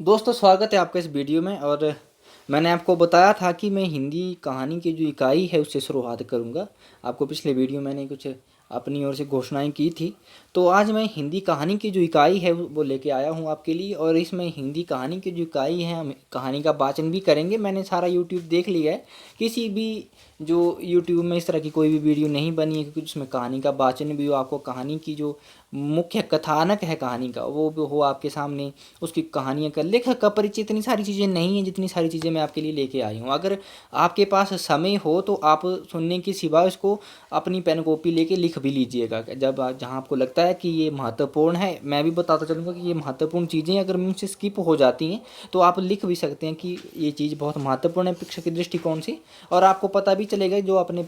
दोस्तों स्वागत है आपका इस वीडियो में। और मैंने आपको बताया था कि मैं हिंदी कहानी की जो इकाई है उससे शुरुआत करूंगा। आपको पिछले वीडियो मैंने कुछ अपनी ओर से घोषणाएं की थी। तो आज मैं हिंदी कहानी की जो इकाई है वो लेके आया हूं आपके लिए। और इसमें हिंदी कहानी की जो इकाई है हम कहानी का वाचन भी करेंगे। मैंने सारा यूट्यूब देख लिया है, किसी भी जो यूट्यूब में इस तरह की कोई भी वीडियो नहीं बनी है क्योंकि उसमें कहानी का वाचन भी हो, आपको कहानी की जो मुख्य कथानक है कहानी का वो भी हो आपके सामने, उसकी कहानियाँ का लेखक का परिचय, इतनी सारी चीज़ें नहीं हैं जितनी सारी चीज़ें मैं आपके लिए लेके आई हूँ। अगर आपके पास समय हो तो आप सुनने के सिवा इसको अपनी पेन कॉपी लेके लिख भी लीजिएगा। जब जहाँ आपको लगता है कि ये महत्वपूर्ण है, मैं भी बताता चलूँगा कि ये महत्वपूर्ण चीज़ें अगर मुझसे स्किप हो जाती हैं तो आप लिख भी सकते हैं कि ये चीज़ बहुत महत्वपूर्ण है परीक्षा के दृष्टिकोण से। और आपको पता भी चलेगा जो अपने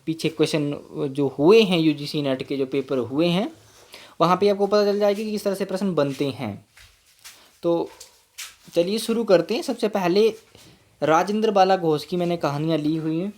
पीछे क्वेश्चन जो हुए हैं यूजीसी नेट के जो पेपर हुए हैं वहाँ पे आपको पता चल जाएगा कि किस तरह से प्रश्न बनते हैं। तो चलिए शुरू करते हैं। सबसे पहले राजेंद्र बाला घोष की मैंने कहानियाँ ली हुई हैं,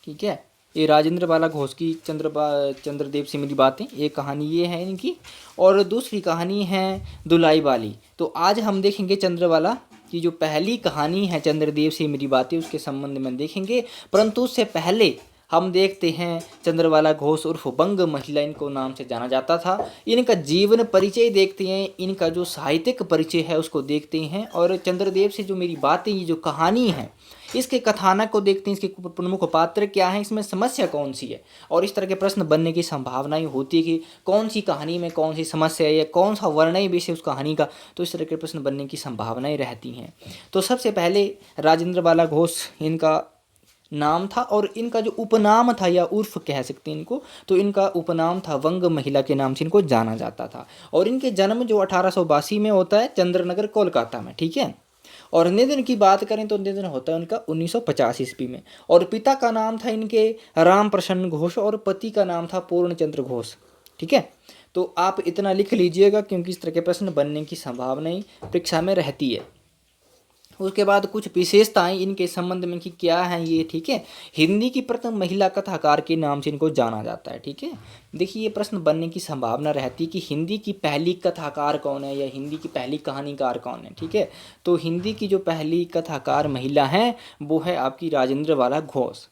ठीक है। ये राजेंद्र बाला घोष की चंद्रदेव से मेरी बातें, एक कहानी ये है इनकी। और दूसरी कहानी है दुलाई वाली। तो आज हम देखेंगे चंद्रबाला की जो पहली कहानी है चंद्रदेव से मेरी बातें, उसके संबंध में देखेंगे। परंतु उससे पहले हम देखते हैं चंद्रबाला घोष उर्फ बंग महिला, इनको नाम से जाना जाता था। इनका जीवन परिचय देखते हैं, इनका जो साहित्यिक परिचय है उसको देखते हैं। और चंद्रदेव से जो मेरी बातें, ये जो कहानी है इसके कथानक को देखते हैं, इसके प्रमुख पात्र क्या हैं, इसमें समस्या कौन सी है। और इस तरह के प्रश्न बनने की संभावनाएं होती है कि कौन सी कहानी में कौन सी समस्या है या कौन सा वर्णन विषय उस कहानी का। तो इस तरह के प्रश्न बनने की संभावनाएं रहती हैं। तो सबसे पहले राजेंद्र बाला घोष इनका नाम था। और इनका जो उपनाम था या उर्फ कह सकते हैं इनको, तो इनका उपनाम था वंग महिला के नाम से इनको जाना जाता था। और इनके जन्म जो 1882 में होता है चंद्रनगर कोलकाता में, ठीक है। और निधन की बात करें तो निधन होता है उनका 1950 ईस्वी में। और पिता का नाम था इनके राम प्रसन्न घोष और पति का नाम था पूर्णचंद्र घोष, ठीक है। तो आप इतना लिख लीजिएगा क्योंकि इस तरह के प्रश्न बनने की संभावनाएं परीक्षा में रहती है। उसके बाद कुछ विशेषताएं इनके संबंध में कि क्या है ये, ठीक है। हिंदी की प्रथम महिला कथाकार के नाम से इनको जाना जाता है, ठीक है। देखिए ये प्रश्न बनने की संभावना रहती है कि हिंदी की पहली कथाकार कौन है या हिंदी की पहली कहानीकार कौन है, ठीक है। तो हिंदी की जो पहली कथाकार महिला है वो है आपकी राजेंद्र बाला घोष,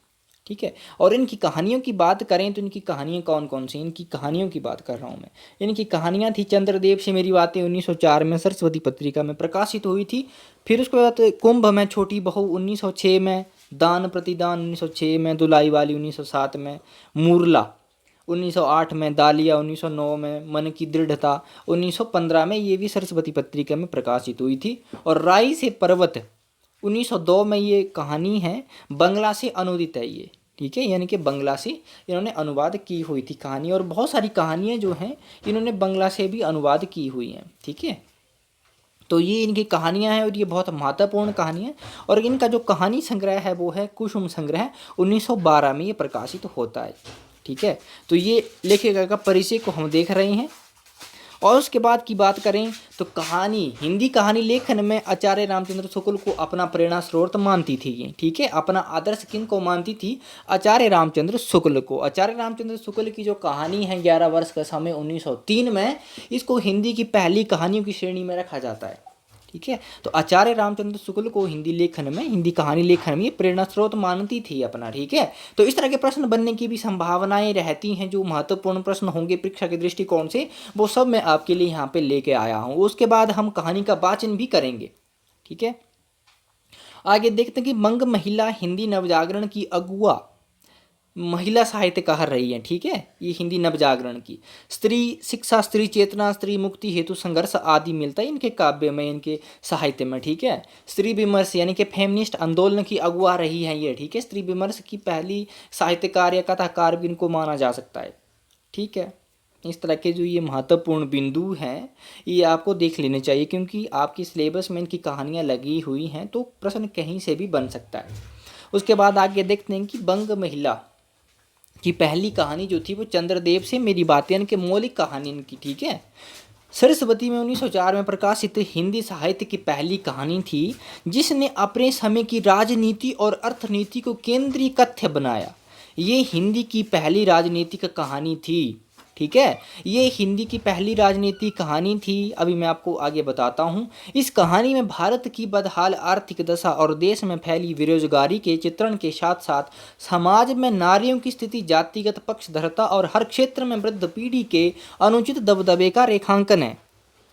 ठीक है। और इनकी कहानियों की बात करें तो इनकी कहानियाँ कौन कौन सी, इनकी कहानियों की बात कर रहा हूँ मैं। इनकी कहानियाँ थी चंद्रदेव से मेरी बातें 1904 में सरस्वती पत्रिका में प्रकाशित हुई थी। फिर उसके बाद कुंभ में छोटी बहू 1906 में, दान प्रतिदान 1906 में, दुलाई वाली 1907 में, मुरला 1908 में, दालिया 1909 में, मन की दृढ़ता 1915 में, ये भी सरस्वती पत्रिका में प्रकाशित हुई थी। और राई से पर्वत 1902 में ये कहानी है, बंगला से अनुदित है ये, ठीक है। यानी कि बंगला से इन्होंने अनुवाद की हुई थी कहानी। और बहुत सारी कहानियाँ जो हैं इन्होंने बंगला से भी अनुवाद की हुई हैं, ठीक है। तो ये इनकी कहानियाँ हैं और ये बहुत महत्वपूर्ण कहानियाँ। और इनका जो कहानी संग्रह है वो है कुसुम संग्रह, 1912 में ये प्रकाशित होता है, ठीक है। तो ये लेखक का परिचय को हम देख रहे हैं। और उसके बाद की बात करें तो कहानी, हिंदी कहानी लेखन में आचार्य रामचंद्र शुक्ल को अपना प्रेरणा स्रोत मानती थी ये, ठीक है। अपना आदर्श किन को मानती थी? आचार्य रामचंद्र शुक्ल को। आचार्य रामचंद्र शुक्ल की जो कहानी है 11 वर्ष का समय 1903 में, इसको हिंदी की पहली कहानियों की श्रेणी में रखा जाता है, ठीक है। तो आचार्य रामचंद्र शुक्ल को हिंदी लेखन में, हिंदी कहानी लेखन में ये प्रेरणा स्रोत मानती थी अपना, ठीक है। तो इस तरह के प्रश्न बनने की भी संभावनाएं रहती हैं। जो महत्वपूर्ण प्रश्न होंगे परीक्षा के दृष्टिकोण से वो सब मैं आपके लिए यहाँ पे लेके आया हूँ। उसके बाद हम कहानी का वाचन भी करेंगे, ठीक है। आगे देखते हैं कि बंग महिला हिंदी नवजागरण की अगुआ महिला साहित्यकार रही है, ठीक है। ये हिंदी नवजागरण की स्त्री शिक्षा, स्त्री चेतना, स्त्री मुक्ति हेतु संघर्ष आदि मिलता है इनके काव्य में, इनके साहित्य में, ठीक है। स्त्री विमर्श यानी कि फेमिनिस्ट आंदोलन की अगुआ रही है ये, ठीक है। स्त्री विमर्श की पहली साहित्यकार या कथाकार भी इनको माना जा सकता है, ठीक है। इस तरह के जो ये महत्वपूर्ण बिंदु हैं ये आपको देख लेने चाहिए क्योंकि आपकी सिलेबस में इनकी कहानियाँ लगी हुई हैं तो प्रश्न कहीं से भी बन सकता है। उसके बाद आगे देखते हैं कि बंग महिला की पहली कहानी जो थी वो चंद्रदेव से मेरी बातें, यानी कि मौलिक कहानी इनकी, ठीक है। सरस्वती में 1904 में प्रकाशित हिंदी साहित्य की पहली कहानी थी जिसने अपने समय की राजनीति और अर्थनीति को केंद्रीय कथ्य बनाया। ये हिंदी की पहली राजनीतिक कहानी थी, ठीक है। ये हिंदी की पहली राजनीतिक कहानी थी। अभी मैं आपको आगे बताता हूँ। इस कहानी में भारत की बदहाल आर्थिक दशा और देश में फैली बेरोजगारी के चित्रण के साथ साथ समाज में नारियों की स्थिति, जातिगत पक्षधरता और हर क्षेत्र में वृद्ध पीढ़ी के अनुचित दबदबे का रेखांकन है।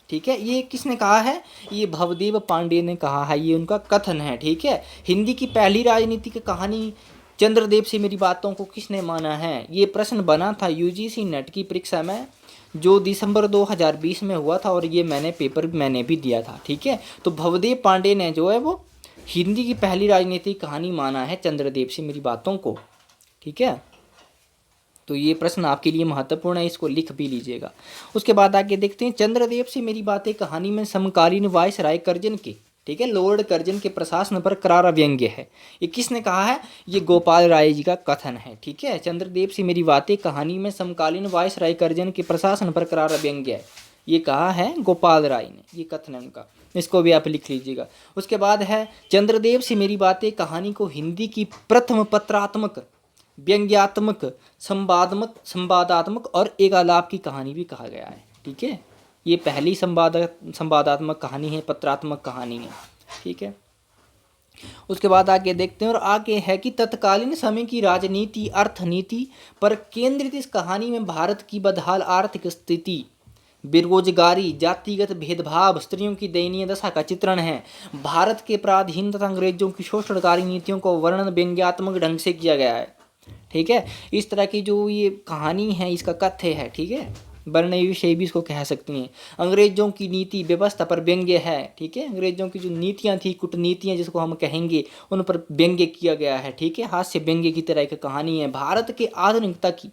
ठीक है, ये किसने कहा है? ये भवदेव पांडे ने कहा है, ये उनका कथन है। ठीक है, हिंदी की पहली राजनीतिक कहानी चंद्रदेव से मेरी बातों को किसने माना है? ये प्रश्न बना था यूजीसी नेट की परीक्षा में, जो दिसंबर 2020 में हुआ था, और ये पेपर मैंने भी दिया था। ठीक है, तो भवदेव पांडे ने जो है वो हिंदी की पहली राजनीतिक कहानी माना है चंद्रदेव से मेरी बातों को। ठीक है, तो ये प्रश्न आपके लिए महत्वपूर्ण है, इसको लिख भी लीजिएगा। उसके बाद आगे देखते हैं, चंद्रदेव से मेरी बातें कहानी में समकालीन वायसराय कर्जन के, ठीक है, लॉर्ड कर्जन के प्रशासन पर करारा व्यंग्य है। ये किसने कहा है? ये गोपाल राय जी का कथन है। ठीक है, चंद्रदेव से मेरी बातें कहानी में समकालीन वायसराय कर्जन के प्रशासन पर करारा व्यंग्य है, ये कहा है गोपाल राय ने, ये कथन है उनका, इसको भी आप लिख लीजिएगा। उसके बाद है, चंद्रदेव से मेरी बातें कहानी को हिंदी की प्रथम पत्रात्मक, व्यंग्यात्मक, संवादात्मक और एक आलाप की कहानी भी कहा गया है। ठीक है, ये पहली संवादात्मक कहानी है, पत्रात्मक कहानी है। ठीक है, उसके बाद आगे देखते हैं, और आगे है कि तत्कालीन समय की राजनीति, अर्थनीति पर केंद्रित इस कहानी में भारत की बदहाल आर्थिक स्थिति, बेरोजगारी, जातिगत भेदभाव, स्त्रियों की दयनीय दशा का चित्रण है। भारत के पराधीन तथा अंग्रेजों की शोषणकारी नीतियों को वर्णन व्यंग्यात्मक ढंग से किया गया है। ठीक है, इस तरह की जो ये कहानी है, इसका कथ्य है। ठीक है, वर्णन विषय भी इसको कह सकती हैं। अंग्रेजों की नीति व्यवस्था पर व्यंग्य है। ठीक है, अंग्रेजों की जो नीतियां थी, कूटनीतियां जिसको हम कहेंगे, उन पर व्यंग्य किया गया है। ठीक है, हास्य व्यंग्य की तरह की कहानी है। भारत के आधुनिकता की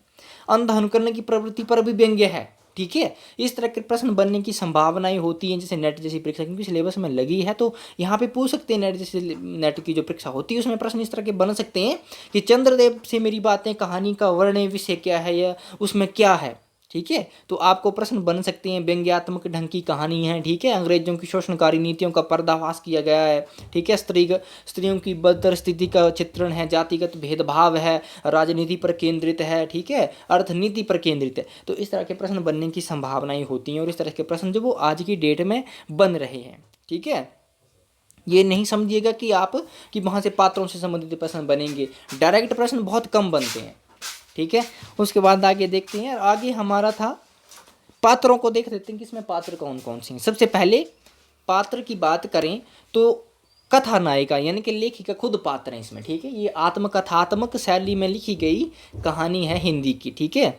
अंधाधुन करने की प्रवृत्ति पर भी व्यंग्य है। ठीक है, इस तरह के प्रश्न बनने की संभावनाएं होती हैं, जैसे नेट जैसी परीक्षा, क्योंकि सिलेबस में लगी है, तो यहाँ पे पूछ सकते हैं। नेट जैसे नेट की जो परीक्षा होती है उसमें प्रश्न इस तरह के बन सकते हैं कि चंद्रदेव से मेरी बातें कहानी का वर्णन विषय क्या है या उसमें क्या है। ठीक है, तो आपको प्रश्न बन सकते हैं, व्यंग्यात्मक ढंग की कहानी है। ठीक है, अंग्रेजों की शोषणकारी नीतियों का पर्दाफाश किया गया है। ठीक है, स्त्रियों की बदतर स्थिति का चित्रण है, जातिगत भेदभाव है, राजनीति पर केंद्रित है। ठीक है, अर्थनीति पर केंद्रित है। तो इस तरह के प्रश्न बनने की संभावनाएं होती हैं, और इस तरह के प्रश्न जो वो आज की डेट में बन रहे हैं। ठीक है, ये नहीं समझिएगा कि वहाँ से पात्रों से संबंधित प्रश्न बनेंगे, डायरेक्ट प्रश्न बहुत कम बनते हैं। ठीक है, उसके बाद आगे देखते हैं। आगे हमारा था, पात्रों को देख लेते हैं कि इसमें पात्र कौन कौन से हैं। सबसे पहले पात्र की बात करें तो कथा नायिका यानी कि लेखिका खुद पात्र हैं इसमें। ठीक है, ये आत्मकथात्मक शैली में लिखी गई कहानी है हिंदी की। ठीक है,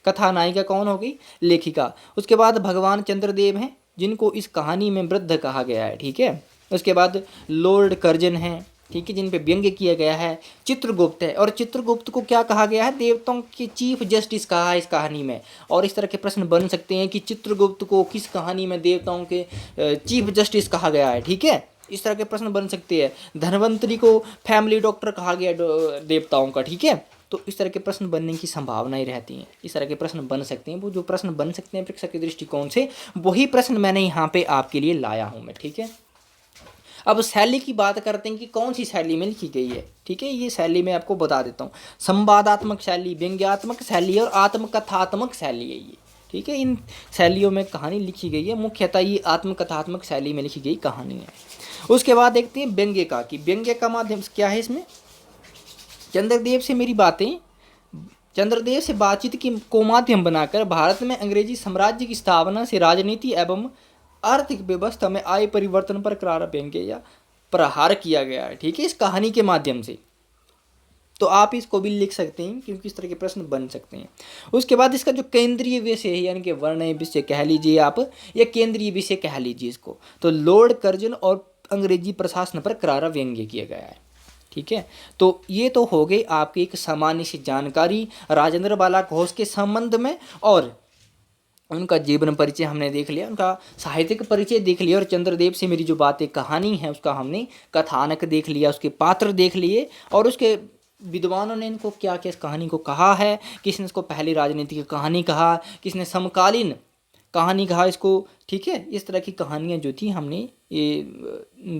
कथा नायिका कौन हो गई? लेखिका। उसके बाद भगवान चंद्रदेव हैं, जिनको इस कहानी में वृद्ध कहा गया है। ठीक है, उसके बाद लॉर्ड कर्जन हैं, ठीक है, जिन पे व्यंग्य किया गया है। चित्रगुप्त है, और चित्रगुप्त को क्या कहा गया है? देवताओं के चीफ जस्टिस कहा है इस कहानी में। और इस तरह के प्रश्न बन सकते हैं कि चित्रगुप्त को किस कहानी में देवताओं के चीफ जस्टिस कहा गया है। ठीक है, इस तरह के प्रश्न बन सकते हैं। धनवंतरी को फैमिली डॉक्टर कहा गया देवताओं का। ठीक है, तो इस तरह के प्रश्न बनने की संभावनाएं रहती हैं, इस तरह के प्रश्न बन सकते हैं। वो जो प्रश्न बन सकते हैं परीक्षा के दृष्टिकोण से, वही प्रश्न मैंने यहाँ पे आपके लिए लाया हूँ मैं। ठीक है, अब शैली की बात करते हैं कि कौन सी शैली में लिखी गई है। ठीक है, ये शैली मैं आपको बता देता हूँ। संवादात्मक शैली, व्यंग्यात्मक शैली और आत्मकथात्मक शैली है ये। ठीक है, इन शैलियों में कहानी लिखी गई है। मुख्यतः ये आत्मकथात्मक शैली में लिखी गई कहानी है। उसके बाद देखते हैं व्यंग्य का, कि व्यंग्य का माध्यम क्या है इसमें। चंद्रदेव से मेरी बातें, चंद्रदेव से बातचीत की को माध्यम बनाकर भारत में अंग्रेजी साम्राज्य की स्थापना से राजनीति एवं आर्थिक व्यवस्था में आए परिवर्तन पर करारा व्यंग्य या प्रहार किया गया है। ठीक है, इस कहानी के माध्यम से। तो आप इसको भी लिख सकते हैं, क्योंकि इस तरह के प्रश्न बन सकते हैं। उसके बाद इसका जो केंद्रीय विषय है, यानी कि वर्ण विषय कह लीजिए आप, या केंद्रीय विषय कह लीजिए इसको, तो लॉर्ड कर्जन और अंग्रेजी प्रशासन पर करारा व्यंग्य किया गया है। ठीक है, तो ये तो हो गई आपकी एक सामान्य सी जानकारी राजेंद्र बाला घोष के संबंध में, और उनका जीवन परिचय हमने देख लिया, उनका साहित्यिक परिचय देख लिया, और चंद्रदेव से मेरी जो बातें कहानी है उसका हमने कथानक देख लिया, उसके पात्र देख लिए, और उसके विद्वानों ने इनको क्या क्या इस कहानी को कहा है। किसने इसको पहली राजनीति की कहानी कहा, किसने समकालीन कहानी कहा इसको। ठीक है, इस तरह की कहानियाँ जो थी हमने ये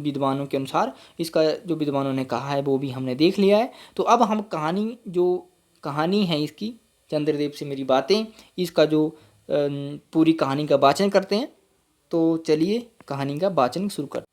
विद्वानों के अनुसार, इसका जो विद्वानों ने कहा है वो भी हमने देख लिया है। तो अब हम कहानी है इसकी, चंद्रदेव से मेरी बातें, इसका जो पूरी कहानी का वाचन करते हैं। तो चलिए कहानी का वाचन शुरू करते हैं।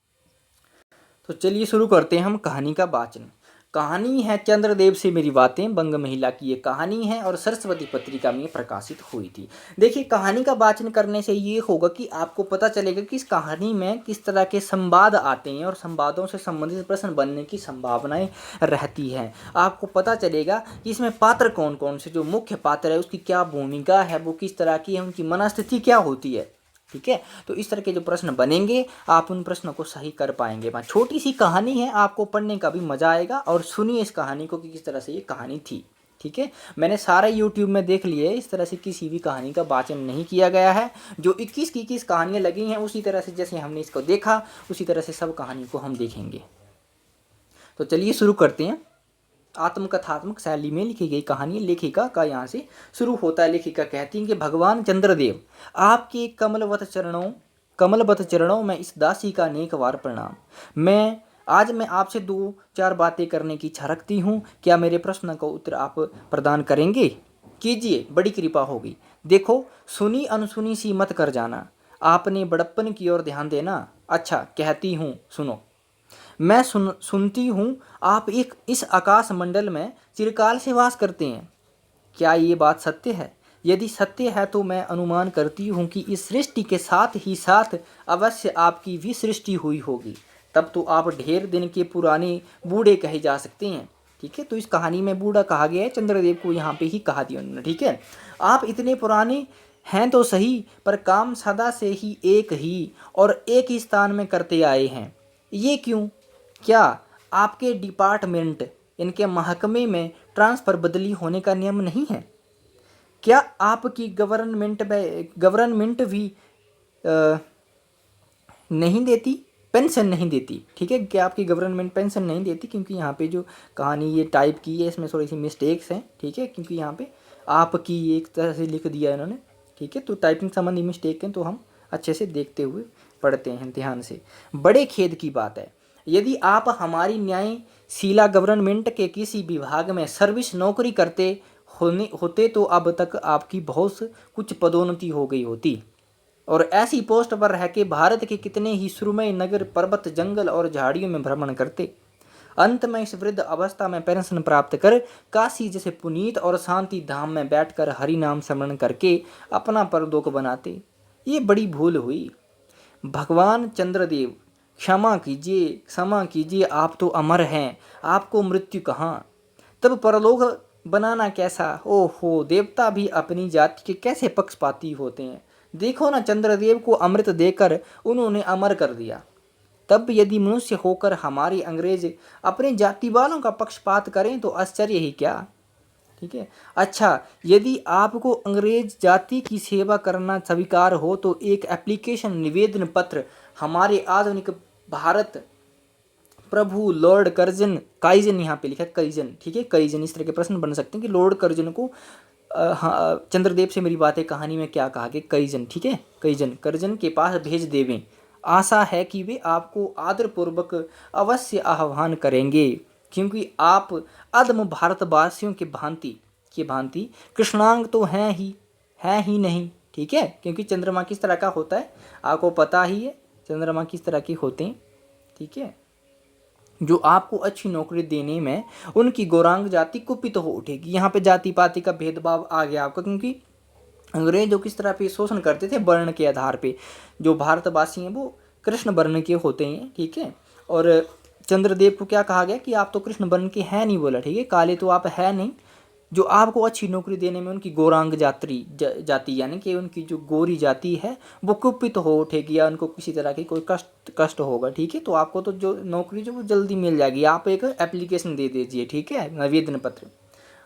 तो चलिए शुरू करते हैं हम कहानी का वाचन। कहानी है चंद्रदेव से मेरी बातें, बंग महिला की ये कहानी है और सरस्वती पत्रिका में प्रकाशित हुई थी। देखिए कहानी का वाचन करने से ये होगा कि आपको पता चलेगा कि इस कहानी में किस तरह के संवाद आते हैं और संवादों से संबंधित प्रश्न बनने की संभावनाएं रहती हैं। आपको पता चलेगा कि इसमें पात्र कौन कौन से, जो मुख्य पात्र है उसकी क्या भूमिका है, वो किस तरह की है, उनकी मनस्थिति क्या होती है। ठीक है, तो इस तरह के जो प्रश्न बनेंगे आप उन प्रश्नों को सही कर पाएंगे। छोटी सी कहानी है, आपको पढ़ने का भी मजा आएगा। और सुनिए इस कहानी को कि किस तरह से ये कहानी थी। ठीक है, मैंने सारा यूट्यूब में देख लिया है, इस तरह से किसी भी कहानी का वाचन नहीं किया गया है। जो 21 की 21 कहानियाँ लगी हैं उसी तरह से जैसे हमने इसको देखा उसी तरह से सब कहानी को हम देखेंगे। तो चलिए शुरू करते हैं। आत्मकथात्मक शैली में लिखी गई कहानी, लेखिका का यहाँ से शुरू होता है। लेखिका कहती हैं कि भगवान चंद्रदेव, आपके कमलवत चरणों में इस दासी का नेक बार प्रणाम। आज मैं आपसे 2-4 बातें करने की इच्छा रखती हूँ। क्या मेरे प्रश्न का उत्तर आप प्रदान करेंगे? कीजिए, बड़ी कृपा होगी। देखो, सुनी अनसुनी सी मत कर जाना। आपने बड़प्पन की ओर ध्यान देना। अच्छा, कहती हूँ सुनो। मैं सुनती हूँ आप इस आकाश मंडल में चिरकाल से वास करते हैं। क्या ये बात सत्य है? यदि सत्य है तो मैं अनुमान करती हूँ कि इस सृष्टि के साथ ही साथ अवश्य आपकी भी सृष्टि हुई होगी। तब तो आप ढेर दिन के पुराने बूढ़े कहे जा सकते हैं। ठीक है, तो इस कहानी में बूढ़ा कहा गया है, चंद्रदेव को यहाँ पे ही कहा दिया उन्होंने। ठीक है, आप इतने पुराने हैं तो सही, पर काम सदा से ही एक ही और एक ही स्थान में करते आए हैं। ये क्यों? क्या आपके डिपार्टमेंट, इनके महकमे में ट्रांसफ़र बदली होने का नियम नहीं है? क्या आपकी गवर्नमेंट भी नहीं देती, पेंशन नहीं देती? ठीक है, क्या आपकी गवर्नमेंट पेंशन नहीं देती? क्योंकि यहाँ पे जो कहानी ये टाइप की है इसमें थोड़ी सी मिस्टेक्स हैं। ठीक है, क्योंकि यहाँ पे आपकी एक तरह से लिख दिया है इन्होंने। ठीक है, तो टाइपिंग संबंधी मिस्टेक हैं, तो हम अच्छे से देखते हुए पढ़ते हैं ध्यान से। बड़े खेद की बात है, यदि आप हमारी न्यायशीला गवर्नमेंट के किसी विभाग में सर्विस नौकरी करते होते तो अब तक आपकी बहुत कुछ पदोन्नति हो गई होती और ऐसी पोस्ट पर रह के भारत के कितने ही सुरमय नगर, पर्वत, जंगल और झाड़ियों में भ्रमण करते। अंत में इस वृद्ध अवस्था में पेंशन प्राप्त कर काशी जैसे पुनीत और शांति धाम में बैठकर हरि नाम स्मरण करके अपना परलोक बनाते। ये बड़ी भूल हुई। भगवान चंद्रदेव, क्षमा कीजिए, आप तो अमर हैं, आपको मृत्यु कहाँ? तब परलोक बनाना कैसा? ओहो, देवता भी अपनी जाति के कैसे पक्षपाती होते हैं। देखो ना, चंद्रदेव को अमृत देकर उन्होंने अमर कर दिया। तब यदि मनुष्य होकर हमारे अंग्रेज अपने जाति वालों का पक्षपात करें तो आश्चर्य ही क्या। ठीक है, अच्छा, यदि आपको अंग्रेज जाति की सेवा करना स्वीकार हो तो एक एप्लीकेशन, निवेदन पत्र हमारे आधुनिक भारत प्रभु लॉर्ड काइजन, यहाँ पे लिखा है काइजन। ठीक है, काइजन, इस तरह के प्रश्न बन सकते हैं कि लॉर्ड कर्जन को चंद्रदेव से मेरी बातें कहानी में क्या कहा कि काइजन, ठीक है, कर्जन के पास भेज देवें। आशा है कि वे आपको आदरपूर्वक अवश्य आह्वान करेंगे, क्योंकि आप अदम भारतवासियों के भांति कृष्णांग तो हैं ही नहीं। ठीक है, क्योंकि चंद्रमा किस तरह का होता है आपको पता ही है, चंद्रमा किस तरह के होते हैं। ठीक है, जो आपको अच्छी नौकरी देने में उनकी गौरांग जाति कुपित हो उठेगी। यहाँ पे जाति पाति का भेदभाव आ गया आपका, क्योंकि अंग्रेज जो किस तरह पे शोषण करते थे वर्ण के आधार पे, जो भारतवासी हैं वो कृष्ण वर्ण के होते हैं। ठीक है, और चंद्रदेव को क्या कहा गया कि आप तो कृष्ण वर्ण के हैं नहीं, बोला। ठीक है, काले तो आप है नहीं, जो आपको अच्छी नौकरी देने में उनकी गौरांग जाति यानी कि उनकी जो गोरी जाति है वो कुपित हो उठेगी या उनको किसी तरह की कोई कष्ट होगा। ठीक है, तो आपको तो जो नौकरी जो वो जल्दी मिल जाएगी। आप एक एप्लीकेशन दे दीजिए, ठीक है, निवेदन पत्र।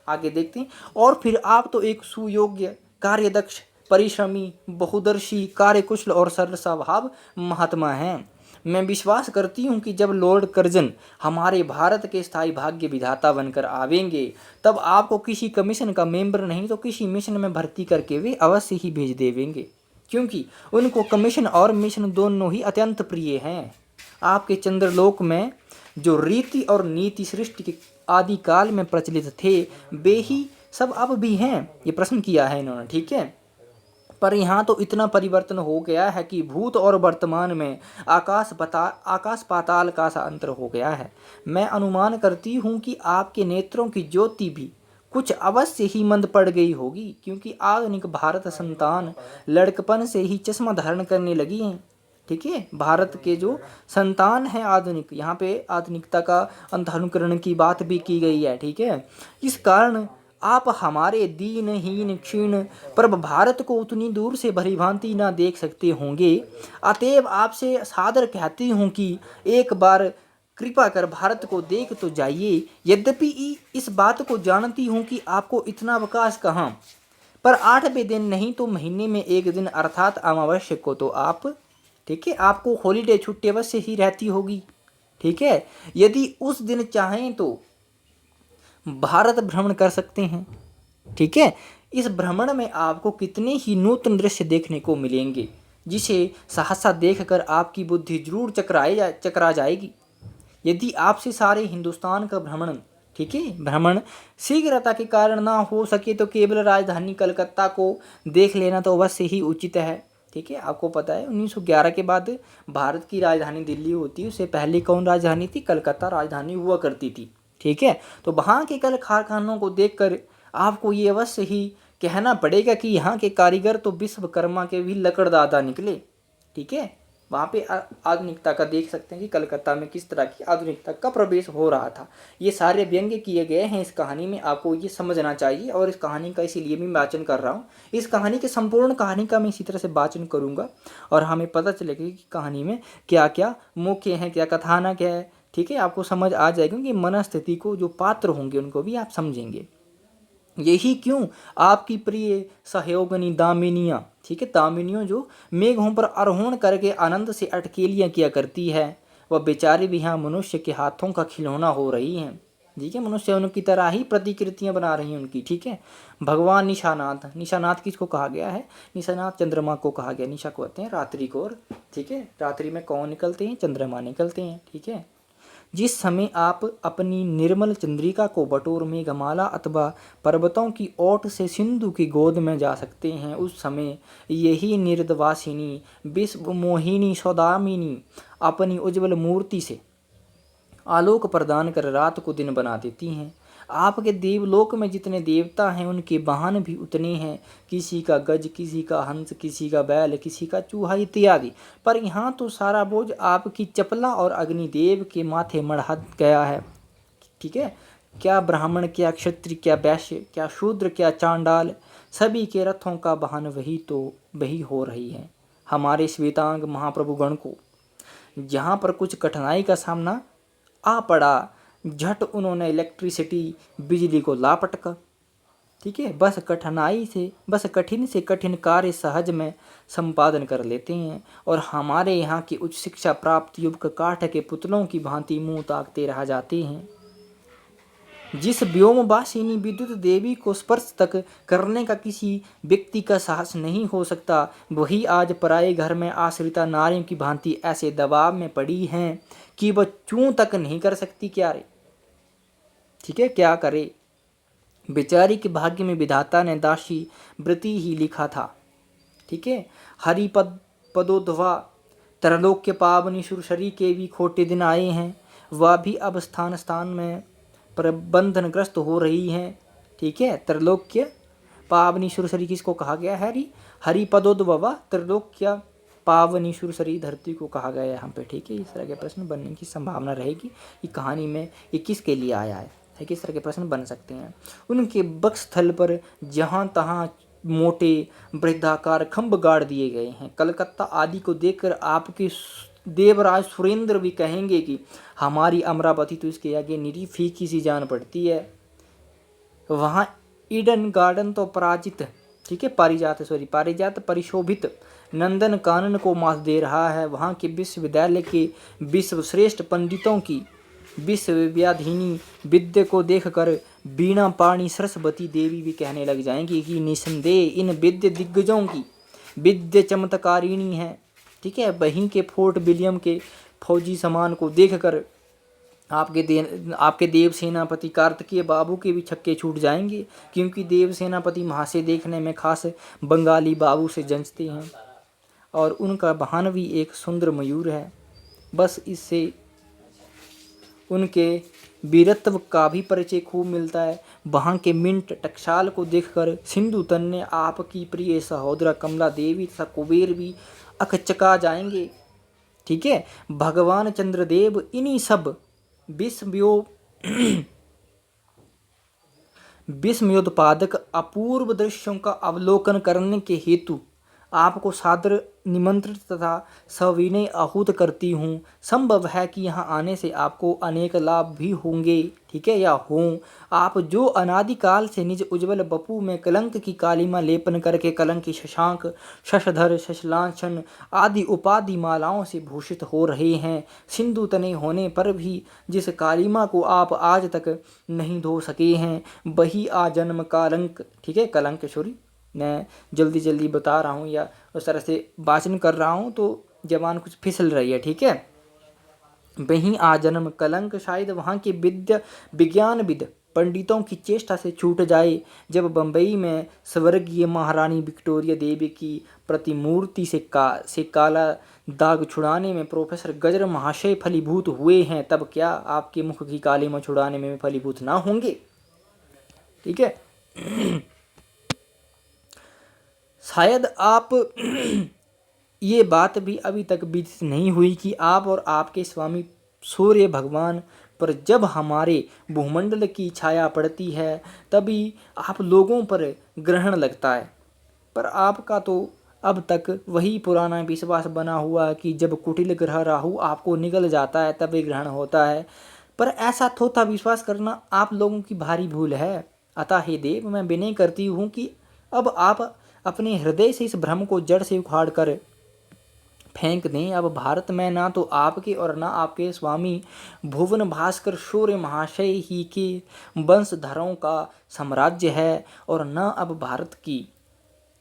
आगे देखते हैं। और फिर आप तो एक सुयोग्य, कार्यदक्ष, परिश्रमी, बहुदर्शी, कार्यकुशल और सरल स्वभाव महात्मा हैं। मैं विश्वास करती हूँ कि जब लॉर्ड कर्जन हमारे भारत के स्थायी भाग्य विधाता बनकर आवेंगे तब आपको किसी कमीशन का मेंबर नहीं तो किसी मिशन में भर्ती करके वे अवश्य ही भेज देवेंगे, क्योंकि उनको कमीशन और मिशन दोनों ही अत्यंत प्रिय हैं। आपके चंद्रलोक में जो रीति और नीति सृष्टि के आदि काल में प्रचलित थे वे ही सब अब भी हैं, ये प्रश्न किया है इन्होंने, ठीक है। पर यहाँ तो इतना परिवर्तन हो गया है कि भूत और वर्तमान में आकाश पाताल का सा अंतर हो गया है। मैं अनुमान करती हूँ कि आपके नेत्रों की ज्योति भी कुछ अवश्य ही मंद पड़ गई होगी, क्योंकि आधुनिक भारत संतान लड़कपन से ही चश्मा धारण करने लगी हैं, ठीक है। भारत के जो संतान है आधुनिक, यहाँ पे आधुनिकता का अंधानुकरण की बात भी की गई है, ठीक है। इस कारण आप हमारे दीनहीन क्षीण पर भारत को उतनी दूर से भलीभांति ना देख सकते होंगे। अतएव आपसे सादर कहती हूँ कि एक बार कृपा कर भारत को देख तो जाइए। यद्यपि इस बात को जानती हूँ कि आपको इतना अवकाश कहाँ, पर 8वें दिन नहीं तो महीने में एक दिन अर्थात अमावस्या को तो आप, ठीक है, आपको हॉलीडे छुट्टी अवश्य ही रहती होगी, ठीक है। यदि उस दिन चाहें तो भारत भ्रमण कर सकते हैं, ठीक है। इस भ्रमण में आपको कितने ही नूतन दृश्य देखने को मिलेंगे, जिसे सहसा देखकर आपकी बुद्धि जरूर चकरा जाएगी। यदि आपसे सारे हिंदुस्तान का भ्रमण, ठीक है, भ्रमण शीघ्रता के कारण ना हो सके तो केवल राजधानी कलकत्ता को देख लेना तो अवश्य ही उचित है, ठीक है। आपको पता है 1911 के बाद भारत की राजधानी दिल्ली होती है, उससे पहले कौन राजधानी थी? कलकत्ता राजधानी हुआ करती थी, ठीक है। तो वहाँ के कल कारखानों को देखकर आपको ये अवश्य ही कहना पड़ेगा कि यहाँ के कारीगर तो विश्वकर्मा के भी लकड़दाता निकले, ठीक है। वहाँ पे आधुनिकता का देख सकते हैं कि कलकत्ता में किस तरह की आधुनिकता का प्रवेश हो रहा था। ये सारे व्यंग्य किए गए हैं इस कहानी में, आपको ये समझना चाहिए। और इस कहानी का इसीलिए मैं वाचन कर रहा हूँ। इस कहानी के संपूर्ण कहानी का मैं इसी तरह से वाचन करूँगा और हमें पता चलेगा कि कहानी में क्या क्या मुख्य हैं, क्या कथानक है, ठीक है। आपको समझ आ जाएगा कि मनस्थिति को जो पात्र होंगे उनको भी आप समझेंगे। यही क्यों आपकी प्रिय सहयोगिनी दामिनियाँ, ठीक है, दामिनियों जो मेघों पर आरोहण करके आनंद से अटकेलियाँ किया करती है, वह बेचारी भी यहाँ मनुष्य के हाथों का खिलौना हो रही हैं, ठीक है। मनुष्य उनकी तरह ही प्रतिकृतियाँ बना रही हैं उनकी, ठीक है। भगवान निशानाथ, निशानाथ किसको कहा गया है? निशानाथ चंद्रमा को कहा गया। निशा को कहते हैं रात्रि को, और ठीक है, रात्रि में कौन निकलते हैं? चंद्रमा निकलते हैं, ठीक है। जिस समय आप अपनी निर्मल चंद्रिका को बटोर मेघमाला अथवा पर्वतों की ओट से सिंधु की गोद में जा सकते हैं, उस समय यही निर्दवासिनी विश्व मोहिनी सौदामिनी अपनी उज्ज्वल मूर्ति से आलोक प्रदान कर रात को दिन बना देती हैं। आपके देवलोक में जितने देवता हैं उनके वाहन भी उतने हैं, किसी का गज, किसी का हंस, किसी का बैल, किसी का चूहा इत्यादि। पर यहाँ तो सारा बोझ आपकी चपला और अग्निदेव के माथे मढ़ा गया है, ठीक है। क्या ब्राह्मण, क्या क्षत्रिय, क्या वैश्य, क्या शूद्र, क्या चांडाल, सभी के रथों का वाहन वही हो रही है। हमारे श्वेतांग महाप्रभु गण को जहाँ पर कुछ कठिनाई का सामना आ पड़ा, झट उन्होंने इलेक्ट्रिसिटी, बिजली को लापटका, ठीक है। बस कठिन से कठिन कार्य सहज में संपादन कर लेते हैं और हमारे यहाँ की उच्च शिक्षा प्राप्त युवक काठ के पुतलों की भांति मुंह ताकते रह जाते हैं। जिस व्योमवासिनी विद्युत देवी को स्पर्श तक करने का किसी व्यक्ति का साहस नहीं हो सकता, वही आज पराये घर में आश्रिता नारियों की भांति ऐसे दबाव में पड़ी हैं कि वह चूं तक नहीं कर सकती। क्या रे, ठीक है, क्या करे। बेचारी के भाग्य में विधाता ने दासी व्रति ही लिखा था, ठीक है। हरिपद पदोद्भवा त्रैलोक्य पावनी सुरसरी के भी खोटे दिन आए हैं, वह भी अब स्थान स्थान में प्रबंधनग्रस्त हो रही हैं, ठीक है। त्रैलोक्य पावनी सुरसरी किसको कहा गया है? हरिपदोद्भवा त्रैलोक्य पावनी सुरसरी धरती को कहा गया है यहाँ पे, ठीक है। इस तरह के प्रश्न बनने की संभावना रहेगी कि कहानी में ये किसके लिए आया है, किस तरह के प्रश्न बन सकते हैं। उनके वक्षस्थल पर जहाँ तहाँ मोटे वृद्धाकार खंभ गाड़ दिए गए हैं। कलकत्ता आदि को देखकर आपके देवराज सुरेंद्र भी कहेंगे कि हमारी अमरावती तो इसके आगे निरी फीकी सी जान पड़ती है। वहाँ ईडन गार्डन तो पराजित, ठीक है, पारिजात परिशोभित नंदन कानन को मात दे रहा है। वहाँ के विश्वविद्यालय के विश्वश्रेष्ठ पंडितों की विश्वव्याधिनी विद्या को देखकर बीणा पाणी सरस्वती देवी भी कहने लग जाएंगी कि निसंदेह इन विद्या दिग्गजों की विद्या चमत्कारिणी है, ठीक है। वहीं के फोर्ट विलियम के फौजी सामान को देखकर आपके देव सेनापति कार्तिकेय बाबू के भी छक्के छूट जाएंगे, क्योंकि देव सेनापति महाशय देखने में खास बंगाली बाबू से जंचते हैं और उनका वाहन भी एक सुंदर मयूर है। बस इससे उनके वीरत्व का भी परिचय खूब मिलता है। वहाँ के मिंट टकसाल को देखकर सिंधु तन ने आपकी प्रिय सहोदरा कमला देवी तथा कुबेर भी अकचका जाएंगे। ठीक है, भगवान चंद्रदेव इन्हीं सब विस्मयोत्पादक अपूर्व दृश्यों का अवलोकन करने के हेतु आपको सादर निमंत्रित तथा सविनय आहूत करती हूँ। संभव है कि यहाँ आने से आपको अनेक लाभ भी होंगे, ठीक है, या हों। आप जो अनादिकाल से निज उज्ज्वल बपू में कलंक की कालिमा लेपन करके कलंकी शशांक, शशधर, शशलांछन आदि उपाधि मालाओं से भूषित हो रहे हैं, सिंधु तने होने पर भी जिस कालिमा को आप आज तक नहीं धो सके हैं, वही आजन्म कलंक, ठीक है, कलंक, सॉरी मैं जल्दी जल्दी बता रहा हूँ या उस तरह से वाचन कर रहा हूँ तो जबान कुछ फिसल रही है, ठीक है। वहीं आजन्म कलंक शायद वहाँ के विज्ञानविद पंडितों की चेष्टा से छूट जाए, जब बम्बई में स्वर्गीय महारानी विक्टोरिया देवी की प्रतिमूर्ति से काला दाग छुड़ाने में प्रोफेसर गजर महाशय फलीभूत हुए हैं, तब क्या आपके मुख की कालिमा छुड़ाने में फलीभूत ना होंगे, ठीक है। शायद आप ये बात भी अभी तक विदित नहीं हुई कि आप और आपके स्वामी सूर्य भगवान पर जब हमारे भूमंडल की छाया पड़ती है तभी आप लोगों पर ग्रहण लगता है। पर आपका तो अब तक वही पुराना विश्वास बना हुआ है कि जब कुटिल ग्रह राहु आपको निगल जाता है तभी ग्रहण होता है। पर ऐसा थोथा विश्वास करना आप लोगों की भारी भूल है। अतः हे देव, मैं विनय करती हूँ कि अब आप अपने हृदय से इस भ्रम को जड़ से उखाड़ कर फेंक दें। अब भारत में ना तो आपके और ना आपके स्वामी भुवन भास्कर सूर्य महाशय ही के वंशधरों का साम्राज्य है, और न अब भारत की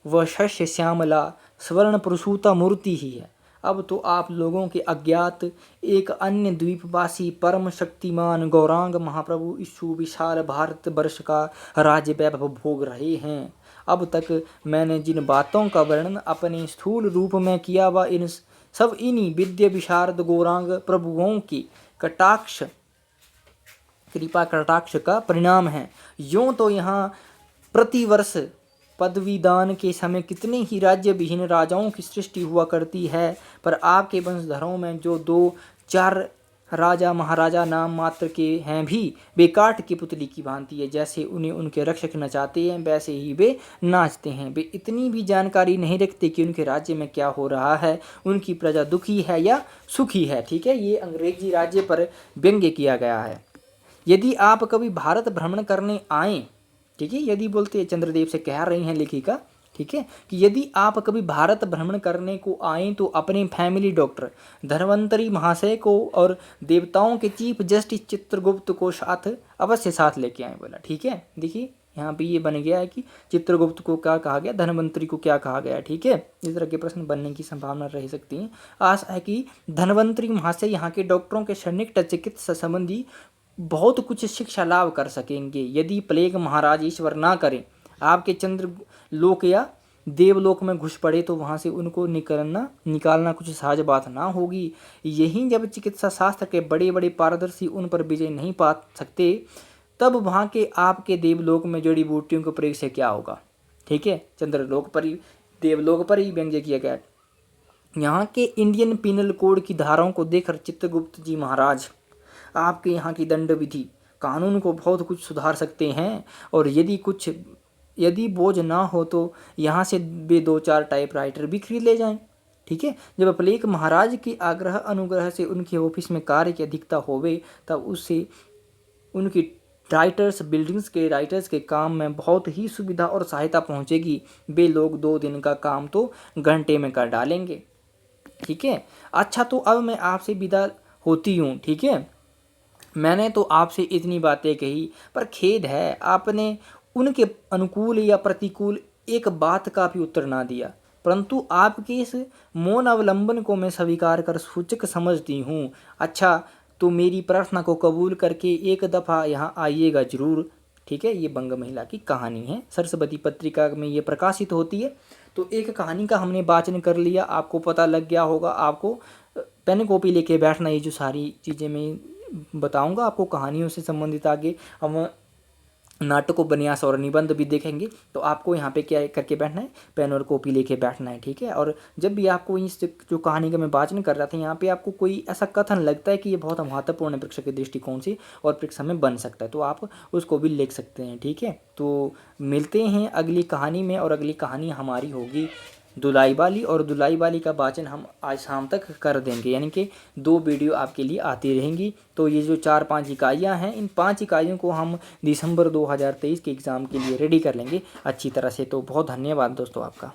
वह शस्य श्यामला स्वर्ण प्रसूता मूर्ति ही है। अब तो आप लोगों के अज्ञात एक अन्य द्वीपवासी परम शक्तिमान गौरांग महाप्रभु इस सुविशाल भारत वर्ष का राज्य वैभव भोग रहे हैं। अब तक मैंने जिन बातों का वर्णन अपने स्थूल रूप में किया वह इन सब इन्हीं विद्या विशारद गौरांग प्रभुओं की कटाक्ष कृपा कटाक्ष का परिणाम है। यूं तो यहाँ प्रतिवर्ष पदवीदान के समय कितने ही राज्य विहीन राजाओं की सृष्टि हुआ करती है, पर आपके वंशधरों में जो 2-4 राजा महाराजा नाम मात्र के हैं भी वे काठ की पुतली की भांति है। जैसे उन्हें उनके रक्षक नचाते हैं वैसे ही वे नाचते हैं। वे इतनी भी जानकारी नहीं रखते कि उनके राज्य में क्या हो रहा है, उनकी प्रजा दुखी है या सुखी है, ठीक है। ये अंग्रेजी राज्य पर व्यंग्य किया गया है। यदि आप कभी भारत भ्रमण करने आए, ठीक है, यदि बोलते चंद्रदेव से कह रही हैं लेखिका, ठीक है, कि यदि आप कभी भारत भ्रमण करने को आए तो अपने फैमिली डॉक्टर धन्वंतरी महाशय को और देवताओं के चीफ जस्टिस चित्रगुप्त को अवश्य साथ लेके आए। बोला ठीक है। देखिए यहाँ पे ये बन गया है कि चित्रगुप्त को क्या कहा गया, धन्वंतरी को क्या कहा गया, ठीक है। इस तरह के प्रश्न बनने की संभावना रह सकती है। आशा है कि धन्वंतरी महाशय यहाँ के डॉक्टरों के सन्निकट चिकित्सा संबंधी बहुत कुछ शिक्षा लाभ कर सकेंगे। यदि प्लेग महाराज ईश्वर ना करें आपके चंद्र लोक या देवलोक में घुस पड़े तो वहाँ से उनको निकालना कुछ सहज बात ना होगी। यही जब चिकित्सा शास्त्र के बड़े बड़े पारदर्शी उन पर विजय नहीं पा सकते तब वहाँ के आपके देवलोक में जड़ी बूटियों के प्रयोग से क्या होगा, ठीक है। चंद्रलोक पर ही देवलोक पर ही व्यंग्य किया गया। यहाँ के इंडियन पीनल कोड की धाराओं को देखकर चित्रगुप्त जी महाराज आपके यहाँ की दंड विधि कानून को बहुत कुछ सुधार सकते हैं, और यदि बोझ ना हो तो यहाँ से वे 2-4 टाइपराइटर भी खरीद ले जाएं, ठीक है। जब प्लेग महाराज के आग्रह अनुग्रह से उनके ऑफिस में कार्य की अधिकता होवे तब उससे उनकी बिल्डिंग्स के राइटर्स के काम में बहुत ही सुविधा और सहायता पहुँचेगी। वे लोग 2 दिन का काम तो घंटे में कर डालेंगे, ठीक है। अच्छा, तो अब मैं आपसे विदा होती हूँ, ठीक है। मैंने तो आपसे इतनी बातें कही, पर खेद है आपने उनके अनुकूल या प्रतिकूल एक बात का भी उत्तर ना दिया। परंतु आपके इस मौन अवलंबन को मैं स्वीकार कर सूचक समझती हूँ। अच्छा, तो मेरी प्रार्थना को कबूल करके एक दफ़ा यहाँ आइएगा ज़रूर। ठीक है, ये बंग महिला की कहानी है, सरस्वती पत्रिका में ये प्रकाशित होती है। तो एक कहानी का हमने वाचन कर लिया, आपको पता लग गया होगा। आपको पेन कॉपी लेके बैठना, ये जो सारी चीज़ें मैं बताऊंगा आपको कहानियों से संबंधित, आगे हम नाटक उपन्यास और निबंध भी देखेंगे। तो आपको यहाँ पे क्या करके बैठना है, पेन और कॉपी लेके बैठना है। ठीक है, और जब भी आपको इस जो कहानी का मैं वाचन कर रहा था, यहाँ पे आपको कोई ऐसा कथन लगता है कि ये बहुत महत्वपूर्ण है परीक्षा के दृष्टिकोण से और परीक्षा में बन सकता है, तो आप उसको भी लिख सकते हैं। ठीक है, तो मिलते हैं अगली कहानी में, और अगली कहानी हमारी होगी धुलाई वाली, और धुलाई वाली का वाचन हम आज शाम तक कर देंगे, यानी कि 2 वीडियो आपके लिए आती रहेंगी। तो ये जो 4-5 इकाइयाँ हैं, इन 5 इकाइयों को हम दिसंबर 2023 के एग्ज़ाम के लिए रेडी कर लेंगे अच्छी तरह से। तो बहुत धन्यवाद दोस्तों आपका।